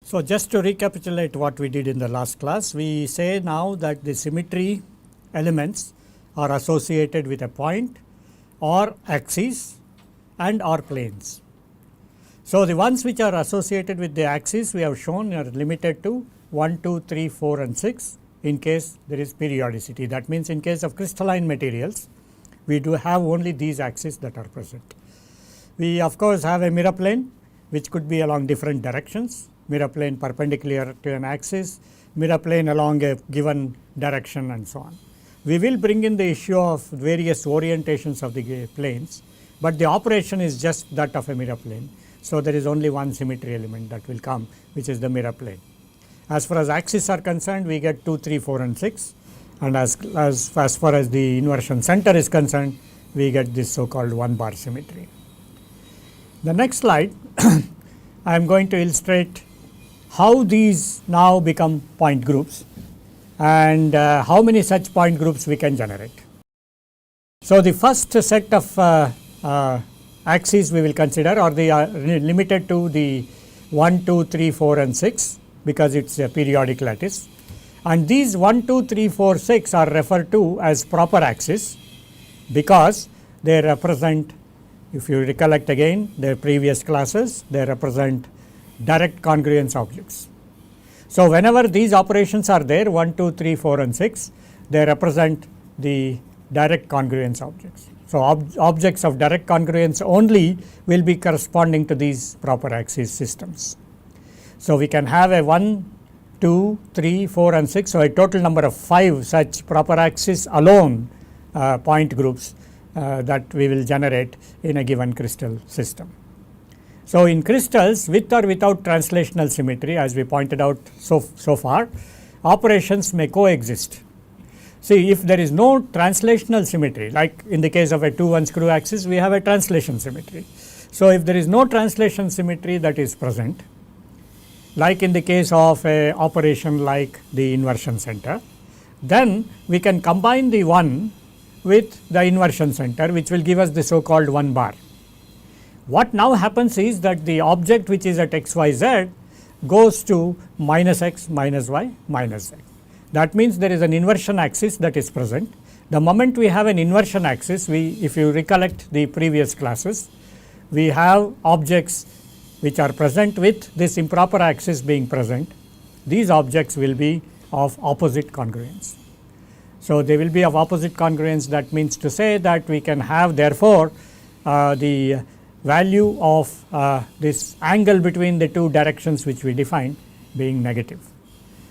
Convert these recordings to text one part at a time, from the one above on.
So, just to recapitulate what we did in the last class, we say now that the symmetry elements are associated with a point or axis and or planes. So, the ones which are associated with the axis we have shown are limited to 1, 2, 3, 4 and 6 in case there is periodicity. That means, in case of crystalline materials we do have only these axes that are present. We of course have a mirror plane which could be along different directions, mirror plane perpendicular to an axis, mirror plane along a given direction and so on. We will bring in the issue of various orientations of the planes, but the operation is just that of a mirror plane. So, there is only one symmetry element that will come, which is the mirror plane. As far as axes are concerned, we get 2, 3, 4 and 6, and as far as the inversion center is concerned, we get this so called one bar symmetry. The next slide I am going to illustrate how these now become point groups and how many such point groups we can generate. So, the first set of axes we will consider are the limited to the 1, 2, 3, 4 and 6 because it is a periodic lattice, and these 1, 2, 3, 4, 6 are referred to as proper axes because they represent, if you recollect again their previous classes, they represent direct congruence objects. So, whenever these operations are there 1, 2, 3, 4 and 6, they represent the direct congruence objects. So, objects of direct congruence only will be corresponding to these proper axis systems. So, we can have a 1, 2, 3, 4 and 6. So, a total number of 5 such proper axis alone point groups that we will generate in a given crystal system. So, in crystals with or without translational symmetry, as we pointed out so far, operations may coexist. See, if there is no translational symmetry, like in the case of a 2, 1 screw axis, we have a translation symmetry. So, if there is no translation symmetry that is present, like in the case of a operation like the inversion center, then we can combine the 1 with the inversion center, which will give us the so called 1 bar. What now happens is that the object which is at x, y, z goes to minus x, minus y, minus z. That means, there is an inversion axis that is present. The moment we have an inversion axis, if you recollect the previous classes, we have objects which are present with this improper axis being present. These objects will be of opposite congruence. So, they will be of opposite congruence. That means to say that we can have therefore, the value of this angle between the two directions which we defined being negative.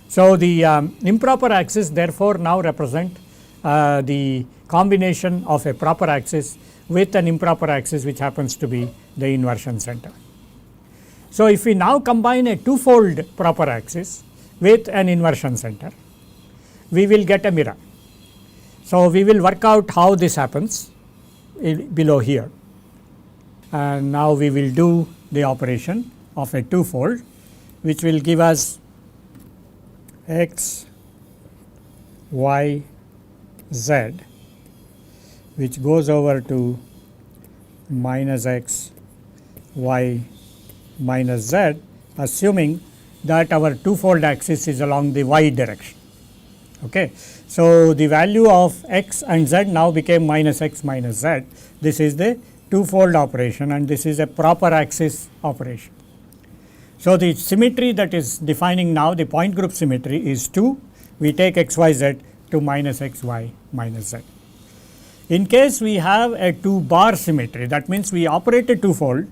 So, the improper axis therefore now represent the combination of a proper axis with an improper axis which happens to be the inversion center. So, if we now combine a twofold proper axis with an inversion center, we will get a mirror. So, we will work out how this happens below here, and now we will do the operation of a twofold which will give us x, y, z, which goes over to minus x, y, minus z, assuming that our twofold axis is along the y direction. Okay. So, the value of x and z now became minus x minus z. This is the twofold operation and this is a proper axis operation. So, the symmetry that is defining now the point group symmetry is 2. We take x, y, z to minus x, y, minus z. In case we have a 2 bar symmetry, that means we operate a twofold,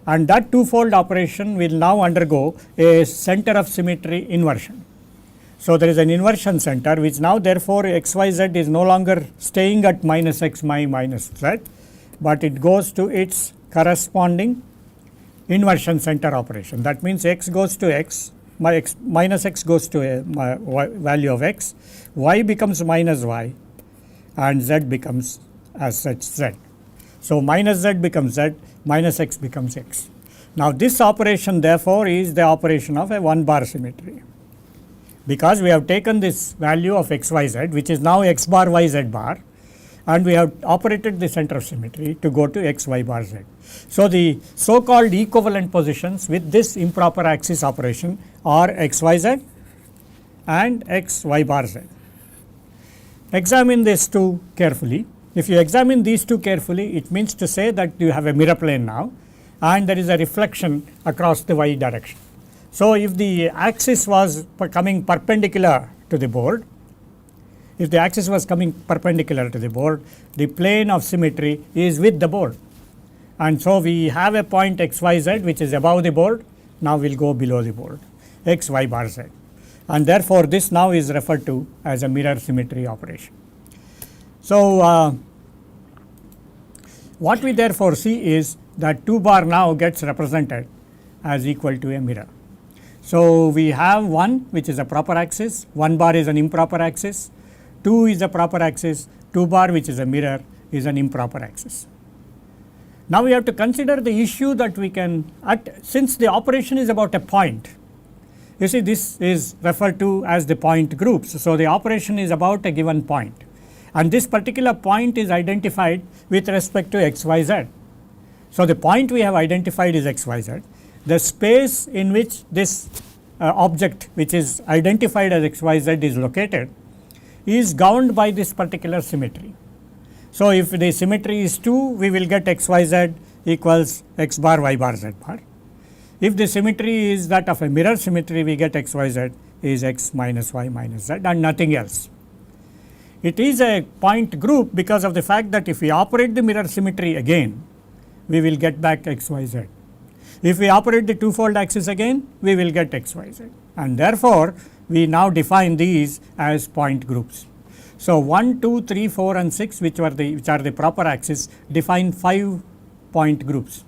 and that twofold operation will now undergo a center of symmetry inversion. So, there is an inversion center which now therefore, x, y, z is no longer staying at minus x, y, minus z, but it goes to its corresponding inversion center operation. That means, x goes to x, minus x goes to a value of x, y becomes minus y and z becomes as such z. So, minus z becomes z, minus x becomes x. Now, this operation therefore is the operation of a 1 bar symmetry, because we have taken this value of x, y, z which is now x bar, y, z bar, and we have operated the center of symmetry to go to x y bar z. So, the so called equivalent positions with this improper axis operation are x y z and x y bar z. Examine these two carefully. If you examine these two carefully, it means to say that you have a mirror plane now and there is a reflection across the y direction. So, if the axis was coming perpendicular to the board, if the axis was coming perpendicular to the board, the plane of symmetry is with the board. And so, we have a point x y z which is above the board, now we will go below the board x y bar z, and therefore, this now is referred to as a mirror symmetry operation. So, what we therefore see is that 2 bar now gets represented as equal to a mirror. So, we have 1 which is a proper axis, 1 bar is an improper axis, 2 is a proper axis, 2 bar which is a mirror is an improper axis. Now, we have to consider the issue that we can since the operation is about a point, you see this is referred to as the point groups. So, the operation is about a given point and this particular point is identified with respect to x y z. So, the point we have identified is x y z. The space in which this object which is identified as x y z is located is governed by this particular symmetry. So, if the symmetry is 2, we will get x y z equals x bar y bar z bar. If the symmetry is that of a mirror symmetry, we get x y z is x minus y minus z and nothing else. It is a point group because of the fact that if we operate the mirror symmetry again, we will get back x y z. If we operate the two-fold axis again, we will get x y z, and therefore, we now define these as point groups. So, 1, 2, 3, 4 and 6 which are the proper axis define 5 point groups.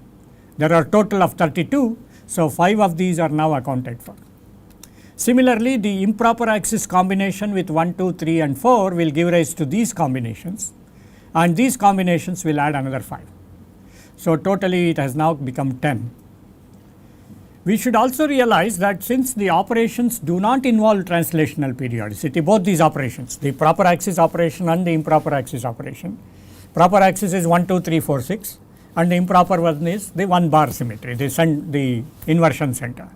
There are total of 32. So, 5 of these are now accounted for. Similarly, the improper axis combination with 1, 2, 3 and 4 will give rise to these combinations and these combinations will add another 5. So, totally it has now become 10. We should also realize that since the operations do not involve translational periodicity, both these operations, the proper axis operation and the improper axis operation, proper axis is 1, 2, 3, 4, 6 and the improper one is the 1 bar symmetry, the inversion center.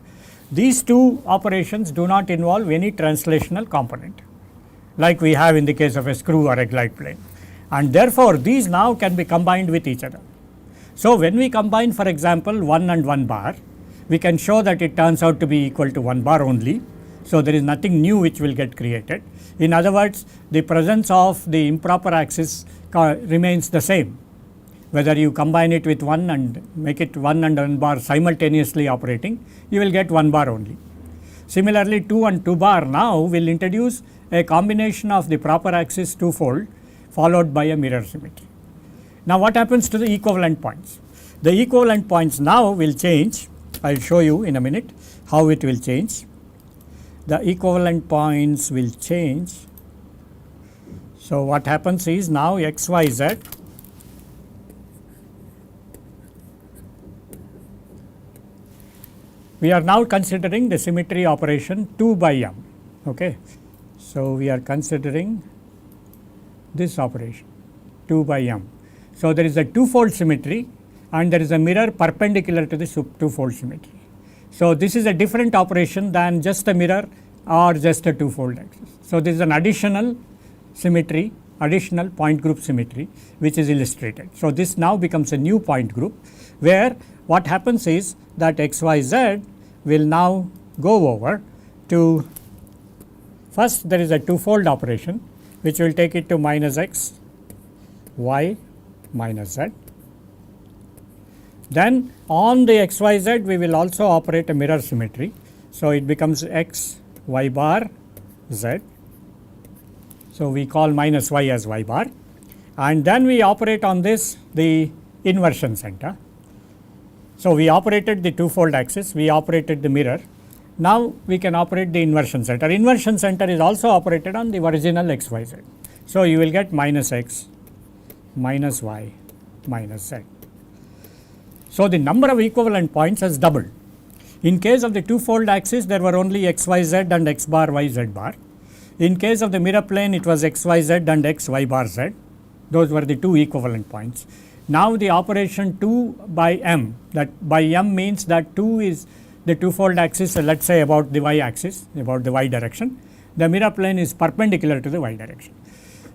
These two operations do not involve any translational component like we have in the case of a screw or a glide plane, and therefore, these now can be combined with each other. So, when we combine for example 1 and 1 bar, we can show that it turns out to be equal to 1 bar only. So, there is nothing new which will get created. In other words, the presence of the improper axis remains the same, whether you combine it with 1 and make it 1 and 1 bar simultaneously operating, you will get 1 bar only. Similarly, 2 and 2 bar now will introduce a combination of the proper axis twofold followed by a mirror symmetry. Now, what happens to the equivalent points? The equivalent points now will change. I will show you in a minute how it will change. The equivalent points will change. So, what happens is now x y z we are now considering the symmetry operation 2 by m. Okay. So, we are considering this operation 2 by m. So, there is a twofold symmetry and there is a mirror perpendicular to the twofold symmetry. So, this is a different operation than just a mirror or just a twofold axis. So, this is an additional symmetry, additional point group symmetry which is illustrated. So, this now becomes a new point group where what happens is that x y z will now go over to, first there is a twofold operation which will take it to minus x y minus z. Then on the x y z we will also operate a mirror symmetry. So, it becomes x y bar z. So, we call minus y as y bar, and then we operate on this the inversion center. So, we operated the twofold axis, we operated the mirror. Now, we can operate the inversion center. Inversion center is also operated on the original x y z. So, you will get minus x minus y minus z. So, the number of equivalent points has doubled. In case of the twofold axis, there were only x y z and x bar y z bar. In case of the mirror plane, it was x y z and x y bar z. Those were the two equivalent points. Now the operation 2 by m, that by m means that 2 is the twofold axis, let us say about the y axis, about the y direction. The mirror plane is perpendicular to the y direction.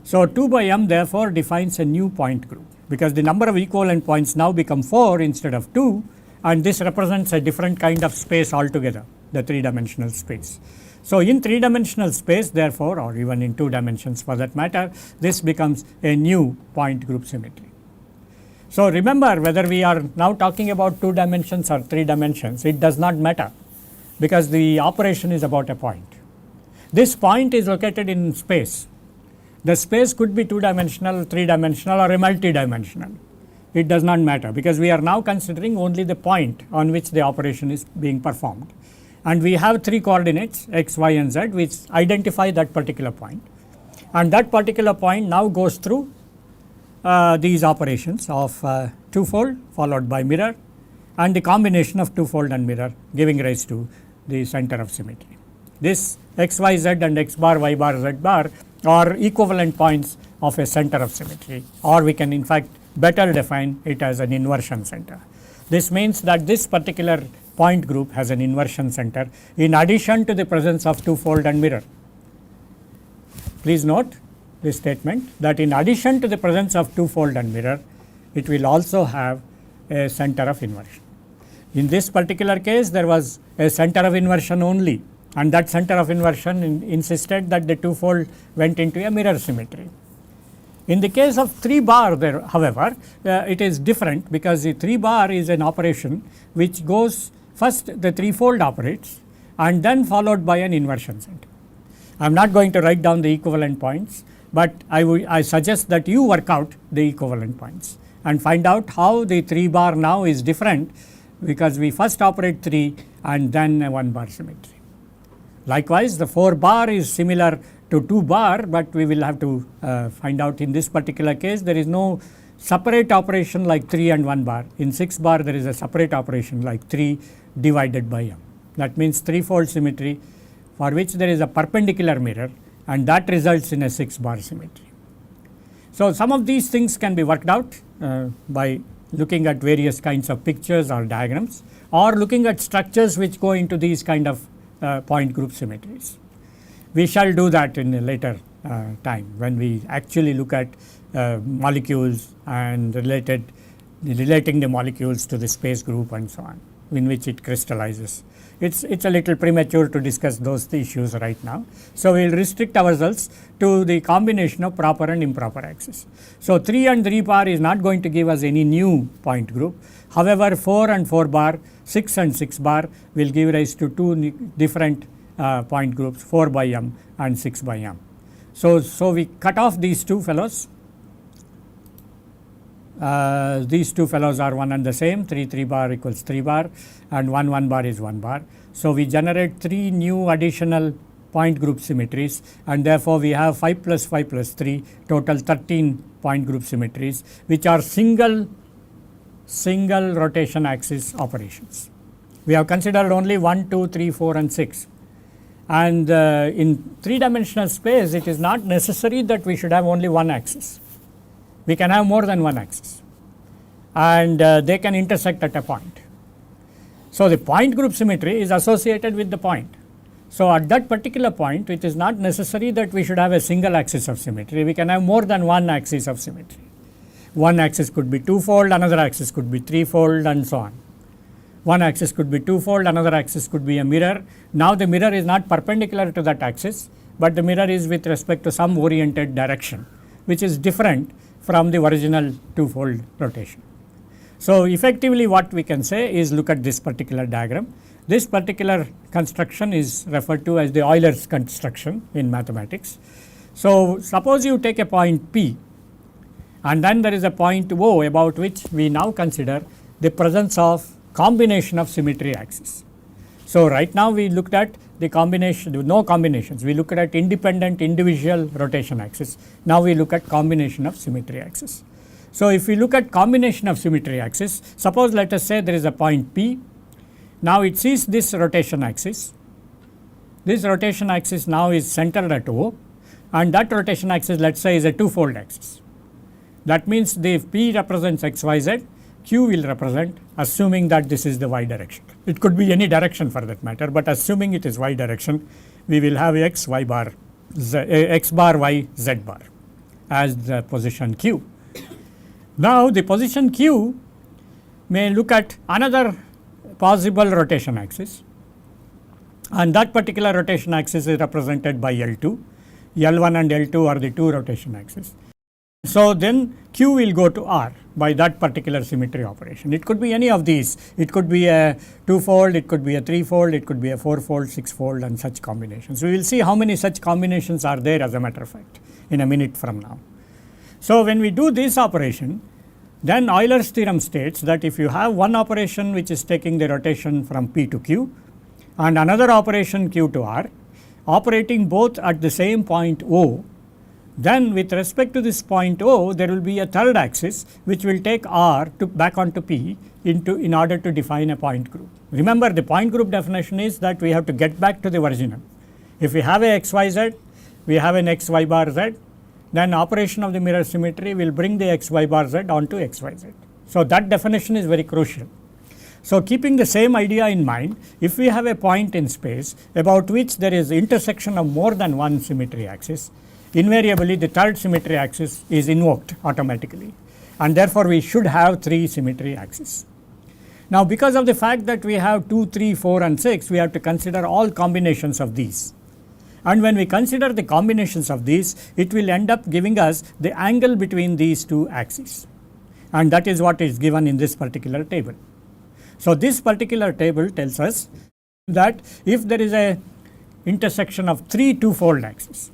So 2 by m therefore defines a new point group, because the number of equivalent points now become 4 instead of 2, and this represents a different kind of space altogether, the 3-dimensional space. So in 3-dimensional space therefore, or even in 2 dimensions for that matter, this becomes a new point group symmetry. So remember, whether we are now talking about 2 dimensions or 3 dimensions, it does not matter, because the operation is about a point. This point is located in space. The space could be 2-dimensional, 3-dimensional, or a multi-dimensional. It does not matter, because we are now considering only the point on which the operation is being performed. And we have 3 coordinates x, y and z which identify that particular point, and that particular point now goes through these operations of twofold followed by mirror, and the combination of twofold and mirror giving rise to the center of symmetry. This x, y, z and x bar, y bar, z bar are equivalent points of a center of symmetry, or we can in fact better define it as an inversion center. This means that this particular point group has an inversion center in addition to the presence of twofold and mirror. Please note this statement, that in addition to the presence of twofold and mirror, it will also have a center of inversion. In this particular case, there was a center of inversion only, and that center of inversion insisted that the twofold went into a mirror symmetry. In the case of 3 bar there, however, it is different, because the 3 bar is an operation which goes first the threefold operates and then followed by an inversion center. I am not going to write down the equivalent points, but I suggest that you work out the equivalent points and find out how the 3 bar now is different, because we first operate 3 and then a 1 bar symmetry. Likewise, the 4 bar is similar to 2 bar, but we will have to find out in this particular case there is no separate operation like 3 and 1 bar. In 6 bar there is a separate operation like 3 divided by m. That means threefold symmetry for which there is a perpendicular mirror, and that results in a 6 bar symmetry. So some of these things can be worked out by looking at various kinds of pictures or diagrams, or looking at structures which go into these kind of point group symmetries. We shall do that in a later time when we actually look at molecules and relating the molecules to the space group and so on, in which it crystallizes. It's a little premature to discuss those issues right now. So we will restrict ourselves to the combination of proper and improper axes. So 3 and 3 bar is not going to give us any new point group. However, 4 and 4 bar, 6 and 6 bar will give rise to 2 different point groups, 4 by m and 6 by m. So we cut off these 2 fellows. These 2 fellows are one and the same, 3 3 bar equals 3 bar and 1 1 bar is 1 bar. So we generate 3 new additional point group symmetries, and therefore we have 5 plus 5 plus 3, total 13 point group symmetries, which are single rotation axis operations. We have considered only 1, 2, 3, 4 and 6. And in 3-dimensional space, it is not necessary that we should have only one axis. We can have more than one axis, and they can intersect at a point. So the point group symmetry is associated with the point. So at that particular point, it is not necessary that we should have a single axis of symmetry. We can have more than one axis of symmetry. One axis could be twofold, another axis could be threefold, and so on. One axis could be twofold, another axis could be a mirror. Now the mirror is not perpendicular to that axis, but the mirror is with respect to some oriented direction, which is different from the original twofold rotation. So effectively what we can say is, look at this particular diagram. This particular construction is referred to as the Euler's construction in mathematics. So suppose you take a point P, and then there is a point O about which we now consider the presence of combination of symmetry axis. So right now we looked at the combination, no combinations, we looked at independent individual rotation axis. Now we look at combination of symmetry axis. So if we look at combination of symmetry axis, suppose let us say there is a point P. Now it sees this rotation axis. This rotation axis now is centered at O, and that rotation axis, let us say, is a twofold axis. That means if P represents x, y, z, Q will represent, assuming that this is the y direction. It could be any direction for that matter, but assuming it is y direction, we will have x, y bar, z, x bar, y, z bar as the position Q. Now, the position Q may look at another possible rotation axis, and that particular rotation axis is represented by L2. L1 and L2 are the two rotation axes. So, then Q will go to R by that particular symmetry operation. It could be any of these. It could be a 2-fold, it could be a 3-fold, it could be a 4-fold, 6-fold, and such combinations. We will see how many such combinations are there, as a matter of fact, in a minute from now. So, when we do this operation, then Euler's theorem states that if you have one operation which is taking the rotation from P to Q and another operation Q to R, operating both at the same point O, then with respect to this point O, there will be a third axis which will take R to back onto P in order to define a point group. Remember, the point group definition is that we have to get back to the original. If we have a x, y, z, we have an x, y bar z, then operation of the mirror symmetry will bring the x, y bar z onto x, y, z. So, that definition is very crucial. So, keeping the same idea in mind, if we have a point in space about which there is intersection of more than one symmetry axis, invariably the third symmetry axis is invoked automatically, and therefore, we should have 3 symmetry axes. Now, because of the fact that we have 2, 3, 4 and 6, we have to consider all combinations of these. And when we consider the combinations of these, it will end up giving us the angle between these two axes, and that is what is given in this particular table. So, this particular table tells us that if there is a intersection of 3 two-fold axes,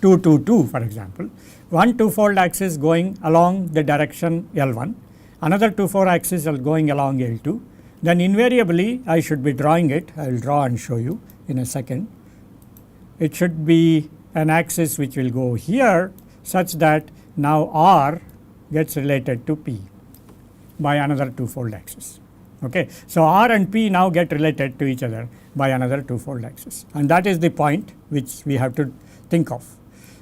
2, 2, 2 for example, one two-fold axis going along the direction L1, another two-fold axis going along L2, then invariably I should be drawing it. I will draw and show you in a second. It should be an axis which will go here such that now R gets related to P by another two-fold axis. Okay. So, R and P now get related to each other by another two-fold axis, and that is the point which we have to think of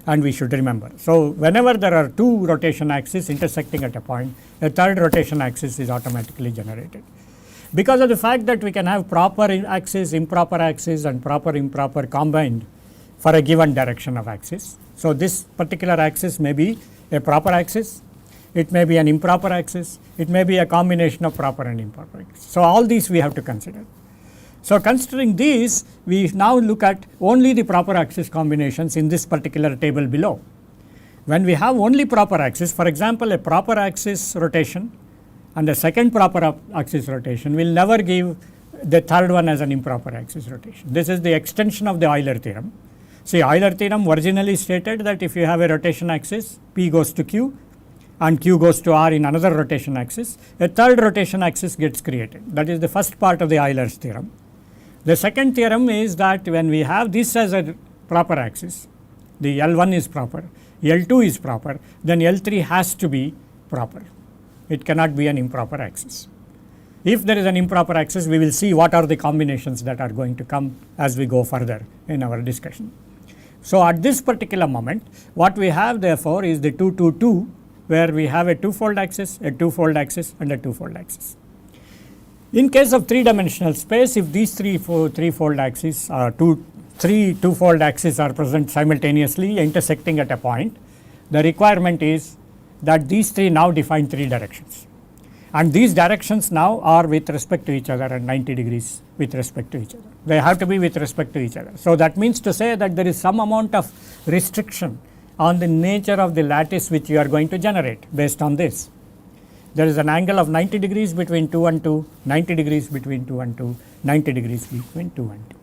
and we should remember. So, whenever there are two rotation axes intersecting at a point, a third rotation axis is automatically generated. Because of the fact that we can have proper axis, improper axis and proper improper combined for a given direction of axis. So, this particular axis may be a proper axis, it may be an improper axis, it may be a combination of proper and improper axis. So, all these we have to consider. So, considering these, we now look at only the proper axis combinations in this particular table below. When we have only proper axis, for example, a proper axis rotation and a second proper axis rotation will never give the third one as an improper axis rotation. This is the extension of the Euler theorem. See, Euler theorem originally stated that if you have a rotation axis, P goes to Q and Q goes to R in another rotation axis, a third rotation axis gets created. That is the first part of the Euler's theorem. The second theorem is that when we have this as a proper axis, the L1 is proper, L2 is proper, then L3 has to be proper. It cannot be an improper axis. If there is an improper axis, we will see what are the combinations that are going to come as we go further in our discussion. So, at this particular moment, what we have therefore is the 2, 2, 2, where we have a two-fold axis, a two-fold axis and a two-fold axis. In case of 3-dimensional space, if these three-fold axes, two-fold axes are present simultaneously intersecting at a point, the requirement is that these three now define 3 directions, and these directions now are with respect to each other and 90 degrees with respect to each other. They have to be with respect to each other. So, that means to say that there is some amount of restriction on the nature of the lattice which you are going to generate based on this. There is an angle of 90 degrees between 2 and 2, 90 degrees between 2 and 2, 90 degrees between 2 and 2.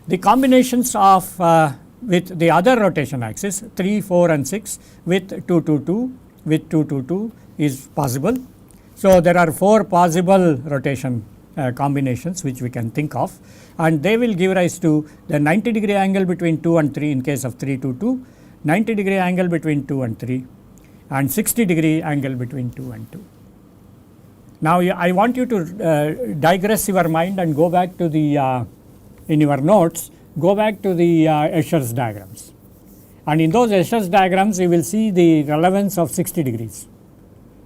The combinations of with the other rotation axis 3, 4 and 6 with 2, 2, 2 with 2, 2, 2 is possible. So, there are 4 possible rotation combinations which we can think of, and they will give rise to the 90 degree angle between 2 and 3 in case of 3, 2, 2, 90 degree angle between 2 and 3 and 60 degree angle between 2 and 2. Now, I want you to digress your mind and go back to the in your notes, go back to the Escher's diagrams And in those SS diagrams you will see the relevance of 60 degrees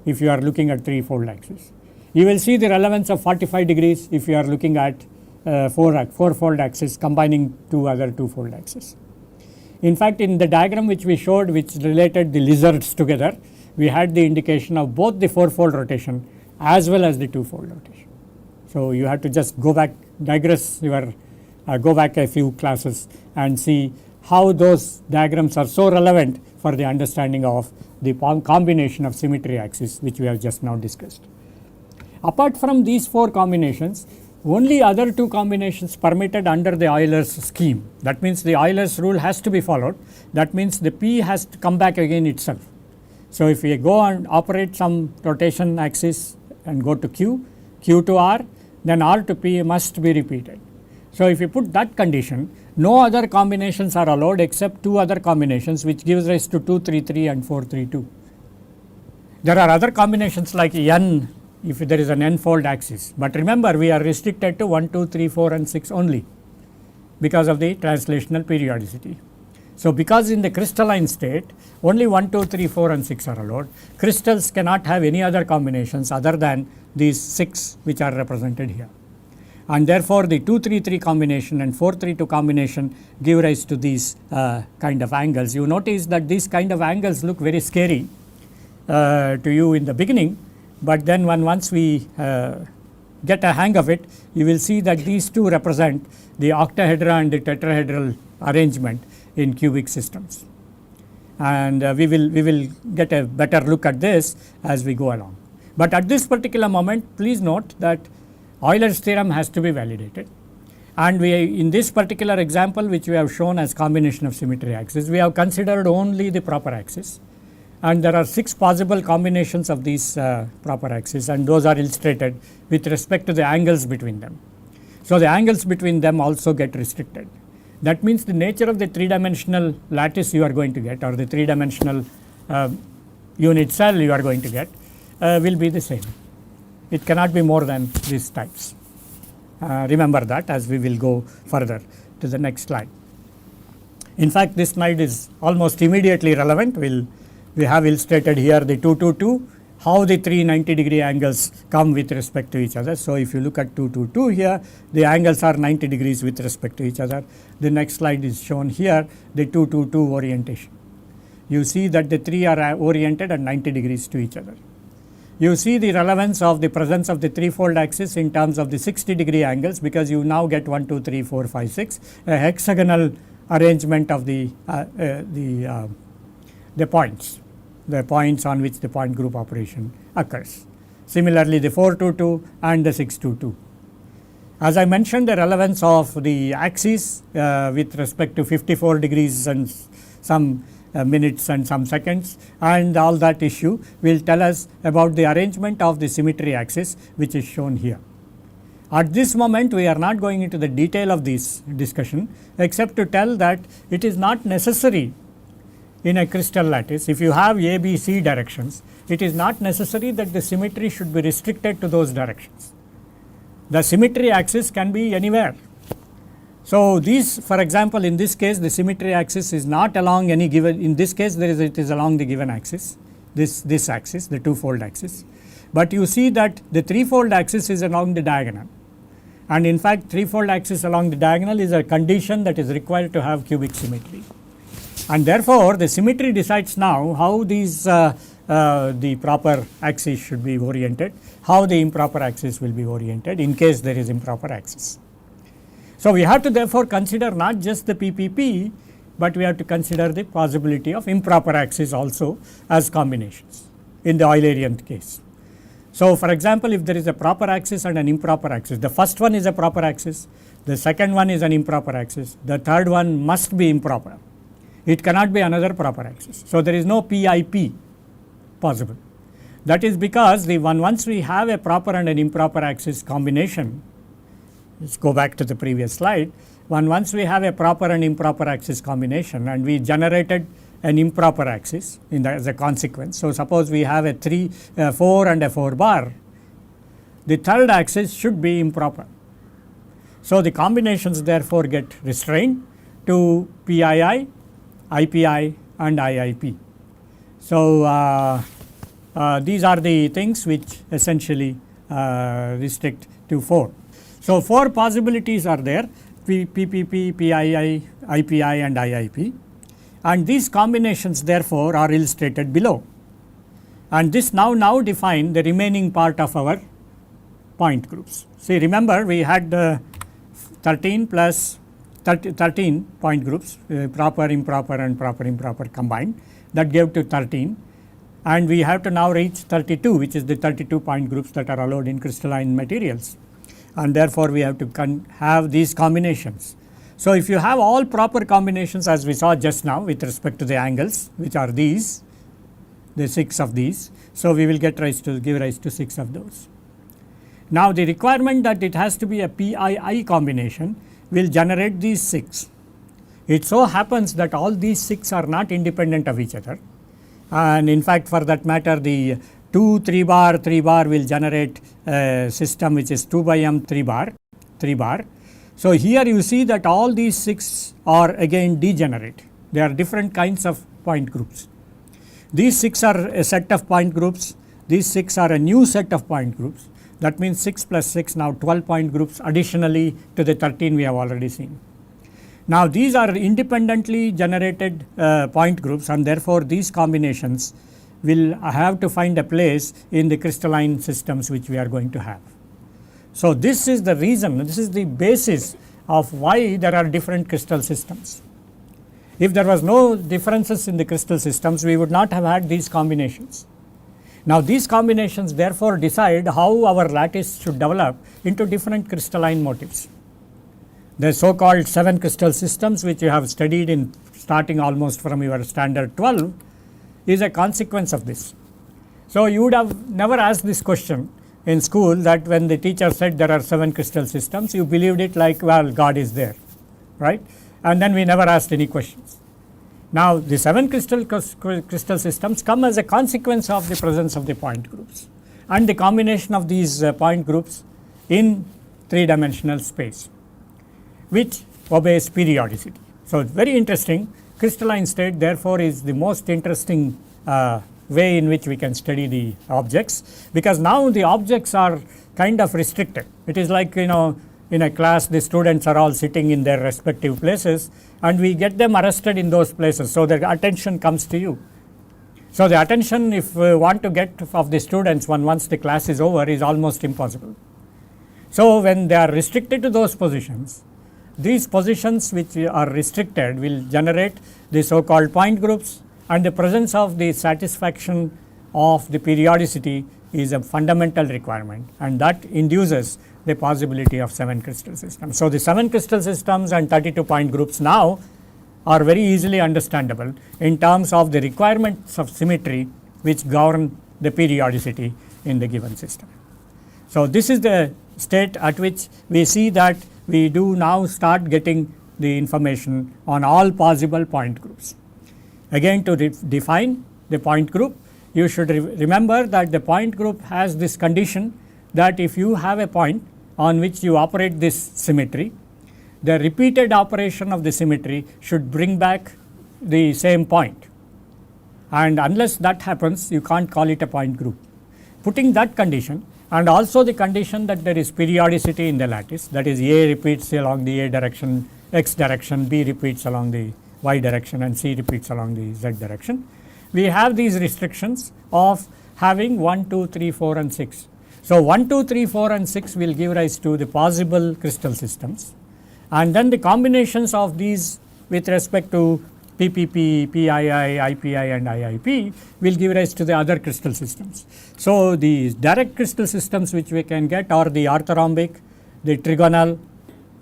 if you are looking at 3-fold axis. You will see the relevance of 45 degrees if you are looking at 4-fold axis combining two other 2-fold axes. In fact, in the diagram which we showed, which related the lizards together, we had the indication of both the 4-fold rotation as well as the 2-fold rotation. So you have to just go back, digress your go back a few classes and see how those diagrams are so relevant for the understanding of the combination of symmetry axis which we have just now discussed. Apart from these 4 combinations, only other 2 combinations permitted under the Euler's scheme. That means the Euler's rule has to be followed. That means the P has to come back again itself. So if we go and operate some rotation axis and go to Q, Q to R, then R to P must be repeated. So if you put that condition, no other combinations are allowed except 2 other combinations, which gives rise to 2-3-3 and 4-3-2. There are other combinations like N if there is an n-fold axis, but remember we are restricted to 1, 2, 3, 4 and 6 only because of the translational periodicity. So because in the crystalline state only 1, 2, 3, 4 and 6 are allowed, crystals cannot have any other combinations other than these 6 which are represented here. And therefore the 2-3-3 combination and 4-3-2 combination give rise to these kind of angles. You notice that these kind of angles look very scary to you in the beginning, but then once we get a hang of it, you will see that these two represent the octahedra and the tetrahedral arrangement in cubic systems. And we will get a better look at this as we go along. But at this particular moment, please note that Euler's theorem has to be validated, and we in this particular example which we have shown as combination of symmetry axis, we have considered only the proper axis, and there are 6 possible combinations of these proper axes, and those are illustrated with respect to the angles between them. So the angles between them also get restricted. That means the nature of the 3-dimensional lattice you are going to get, or the 3-dimensional unit cell you are going to get will be the same. It cannot be more than these types. Remember that as we will go further to the next slide. In fact, this slide is almost immediately relevant. We have illustrated here the 2-2-2, how the 3 90-degree angles come with respect to each other. So if you look at 2-2-2 here, the angles are 90 degrees with respect to each other. The next slide is shown here, the 2-2-2 orientation. You see that the 3 are oriented at 90 degrees to each other. You see the relevance of the presence of the 3-fold axis in terms of the 60-degree angles, because you now get 1, 2, 3, 4, 5, 6, a hexagonal arrangement of the points on which the point group operation occurs. Similarly, the 4-2-2 and the 6-2-2. As I mentioned, the relevance of the axis with respect to 54 degrees and some minutes and some seconds, and all that issue will tell us about the arrangement of the symmetry axis, which is shown here. At this moment, we are not going into the detail of this discussion, except to tell that it is not necessary in a crystal lattice. If you have A, B, C directions, it is not necessary that the symmetry should be restricted to those directions. The symmetry axis can be anywhere. So these, for example, in this case the symmetry axis is not along any given, in this case it is along the given axis, this axis, the 2-fold axis. But you see that the 3-fold axis is along the diagonal, and in fact 3-fold axis along the diagonal is a condition that is required to have cubic symmetry. And therefore the symmetry decides now how these the proper axis should be oriented, how the improper axis will be oriented in case there is improper axis. So we have to therefore consider not just the PPP, but we have to consider the possibility of improper axis also as combinations in the Eulerian case. So for example, if there is a proper axis and an improper axis, the first one is a proper axis, the second one is an improper axis, the third one must be improper. It cannot be another proper axis. So there is no PIP possible. That is because once we have a proper and an improper axis combination, let's go back to the previous slide, once we have a proper and improper axis combination and we generated an improper axis as a consequence. So suppose we have a 4 and a 4 bar, the third axis should be improper. So the combinations therefore get restrained to PII IPI and IIP. So, these are the things which essentially restrict to 4. So, 4 possibilities are there: PPP, PII, IPI and IIP, and these combinations therefore are illustrated below. And this now define the remaining part of our point groups. See, remember we had 13 plus 13 point groups, proper, improper and proper, improper combined, that gave to 13, and we have to now reach 32, which is the 32 point groups that are allowed in crystalline materials, and therefore we have to have these combinations. So, if you have all proper combinations as we saw just now with respect to the angles, which are these, the 6 of these, so we will give rise to 6 of those. Now, the requirement that it has to be a PII combination will generate these 6. It so happens that all these 6 are not independent of each other, and in fact for that matter the 2 3 bar 3 bar will generate a system which is 2 by m 3 bar. So, here you see that all these 6 are again degenerate. They are different kinds of point groups. These 6 are a set of point groups, these 6 are a new set of point groups. That means 6 plus 6, now 12 point groups additionally to the 13 we have already seen. Now, these are independently generated point groups, and therefore these combinations will have to find a place in the crystalline systems which we are going to have. So, this is the reason, this is the basis of why there are different crystal systems. If there was no differences in the crystal systems, we would not have had these combinations. Now, these combinations therefore decide how our lattice should develop into different crystalline motifs. The so called 7 crystal systems which you have studied in starting almost from your standard 12 is a consequence of this. So, you would have never asked this question in school, that when the teacher said there are 7 crystal systems, you believed it like, well, God is there, right, and then we never asked any questions. Now, the 7 crystal systems come as a consequence of the presence of the point groups and the combination of these point groups in 3-dimensional space, which obeys periodicity. So, it's very interesting. Crystalline state therefore is the most interesting way in which we can study the objects, because now the objects are kind of restricted. It is like, in a class the students are all sitting in their respective places and we get them arrested in those places. So, the attention comes to you. So, the attention if we want to get of the students once the class is over is almost impossible. So, when they are restricted to those positions, these positions which are restricted will generate the so called point groups, and the presence of the satisfaction of the periodicity is a fundamental requirement, and that induces the possibility of 7 crystal systems. So, the 7 crystal systems and 32 point groups now are very easily understandable in terms of the requirements of symmetry which govern the periodicity in the given system. So, this is the state at which we see that we do now start getting the information on all possible point groups. Again, to define the point group, you should remember that the point group has this condition that if you have a point on which you operate this symmetry, the repeated operation of the symmetry should bring back the same point, and unless that happens you can't call it a point group. Putting that condition and also the condition that there is periodicity in the lattice, that is A repeats along the A direction, X direction, B repeats along the Y direction and C repeats along the Z direction, we have these restrictions of having 1, 2, 3, 4 and 6. So, 1, 2, 3, 4 and 6 will give rise to the possible crystal systems, and then the combinations of these with respect to PPP, PII, IPI and IIP will give rise to the other crystal systems. So, the direct crystal systems which we can get are the orthorhombic, the trigonal,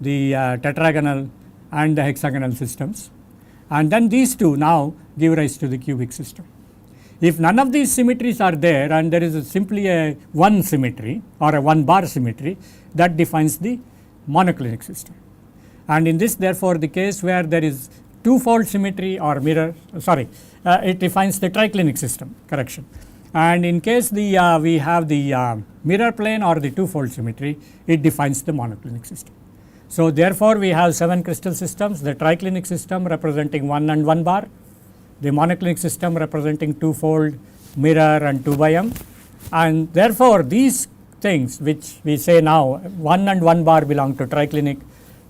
the tetragonal and the hexagonal systems, and then these two now give rise to the cubic system. If none of these symmetries are there and there is simply a one symmetry or a one bar symmetry, that defines the monoclinic system. And in this therefore the case where there is two-fold symmetry or mirror, it defines the triclinic system, correction. And in case we have the mirror plane or the two-fold symmetry, it defines the monoclinic system. So, therefore, we have 7 crystal systems, the triclinic system representing 1 and 1 bar, the monoclinic system representing 2-fold mirror and 2 by M, and therefore, these things which we say now 1 and 1 bar belong to triclinic,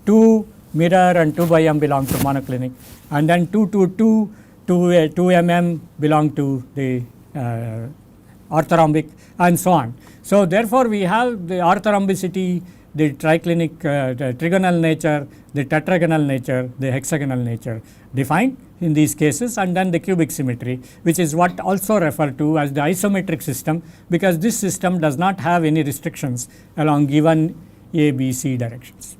2 mirror and 2 by M belong to monoclinic, and then 2 mm belong to the orthorhombic and so on. So, therefore, we have the orthorhombicity, the triclinic the trigonal nature, the tetragonal nature, the hexagonal nature defined in these cases, and then the cubic symmetry, which is what also referred to as the isometric system, because this system does not have any restrictions along given A, B, C directions.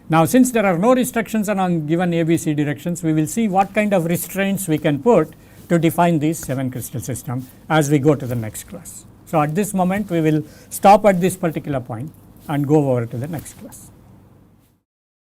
Now, since there are no restrictions along given A, B, C directions, we will see what kind of restraints we can put to define these 7 crystal system as we go to the next class. So, at this moment we will stop at this particular point and go over to the next class.